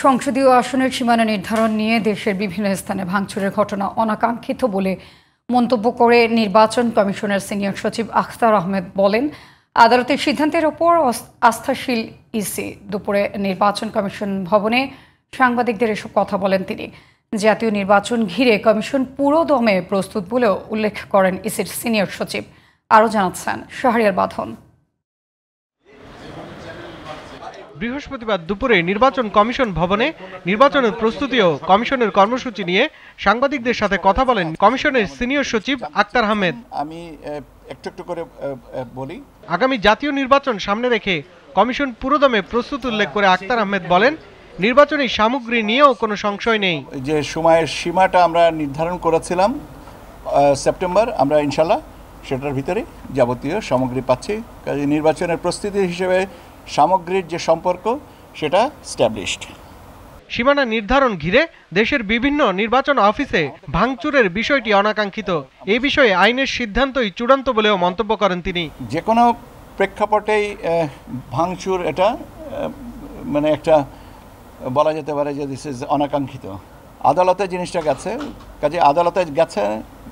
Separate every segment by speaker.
Speaker 1: সংসদীয় আসনের সীমানা নির্ধারণ নিয়ে দেশের বিভিন্ন স্থানে ভাঙচুরের ঘটনা অনাকাঙ্ক্ষিত বলে মন্তব্য করে নির্বাচন কমিশনের সিনিয়র সচিব আখতার আহমেদ বলেন, আদালতের সিদ্ধান্তের ওপর আস্থাশীল ইসি। দুপুরে নির্বাচন কমিশন ভবনে সাংবাদিকদের এসব কথা বলেন তিনি। জাতীয় নির্বাচন ঘিরে কমিশন পুরো দমে প্রস্তুত বলেও উল্লেখ করেন ইসির সিনিয়র সচিব। আরও জানাচ্ছেন শাহরিয়ার বাঁধন।
Speaker 2: বৃহস্পতিবার দুপুরে নির্বাচন কমিশন ভবনে নির্বাচনের প্রস্তুতি ও কমিশনের কর্মসূচি নিয়ে সাংবাদিকদের সাথে কথা বলেন কমিশনের সিনিয়র সচিব আখতার আহমেদ।
Speaker 3: আমি একটু করে বলি,
Speaker 2: আগামী জাতীয় নির্বাচন সামনে রেখে কমিশন পুরোদমে প্রস্তুত উল্লেখ করে আখতার আহমেদ বলেন, নির্বাচনী সামগ্রী নিয়েও কোনো সংশয় নেই।
Speaker 3: যে সময়ের সীমাটা আমরা নির্ধারণ করেছিলাম সেপ্টেম্বর, আমরা ইনশাল্লাহ সেটার ভিতরে যাবতীয় সামগ্রী পাচ্ছি। কাজে নির্বাচনের প্রস্তুতি হিসেবে সামগ্রীর যে সম্পর্ক সেটা স্ট্যাবলিশড।
Speaker 2: সীমানা নির্ধারণ ঘিরে দেশের বিভিন্ন নির্বাচন অফিসে ভাঙচুরের বিষয়টি অনাকাঙ্ক্ষিত। এই বিষয়ে আইনের সিদ্ধান্তই চূড়ান্ত বলেও মন্তব্য করেন তিনি।
Speaker 3: যে কোনো প্রেক্ষাপটেই ভাঙচুর এটা মানে একটা বলা যেতে পারে যে দিস ইজ অনাকাঙ্ক্ষিত। আদালতে জিনিসটা গেছে, কাজে আদালতে গেছে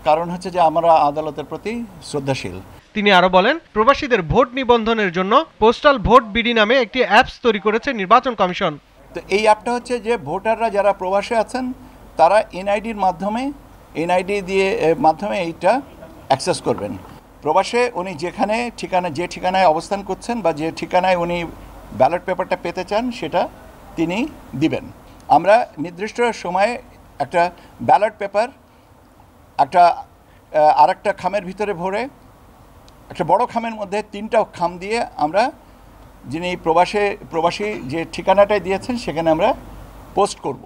Speaker 3: কারণ হচ্ছে যে আমরা আদালতের প্রতি শ্রদ্ধাশীল।
Speaker 2: তিনি আরো বলেন, প্রবাসীদের ভোট নিবন্ধনের জন্য পোস্টাল ভোট বিডি নামে একটি অ্যাপস তৈরি করেছে নির্বাচন কমিশন।
Speaker 3: তো এই অ্যাপটা হচ্ছে যে ভোটাররা যারা প্রবাসে আছেন তারা এনআইডির মাধ্যমে এইটা অ্যাক্সেস করবেন। প্রবাসে উনি যে ঠিকানায় অবস্থান করছেন বা যে ঠিকানায় উনি ব্যালট পেপারটা পেতে চান সেটা তিনি দিবেন। আমরা নির্দিষ্ট সময়ে একটা ব্যালট পেপার আরেকটা খামের ভিতরে ভরে একটা বড় খামের মধ্যে 3টা খাম দিয়ে আমরা যিনি প্রবাসী যে ঠিকানাটায় দিয়েছেন সেখানে আমরা পোস্ট করব।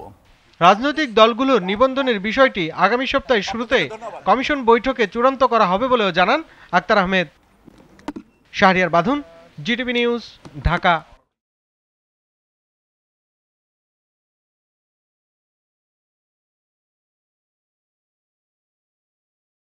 Speaker 2: রাজনৈতিক দলগুলোর নিবন্ধনের বিষয়টি আগামী সপ্তাহের শুরুতে কমিশন বৈঠকে চূড়ান্ত করা হবে বলেও জানান আখতার আহমেদ। শাহরিয়ার বাঁধন, জিটিভি নিউজ, ঢাকা।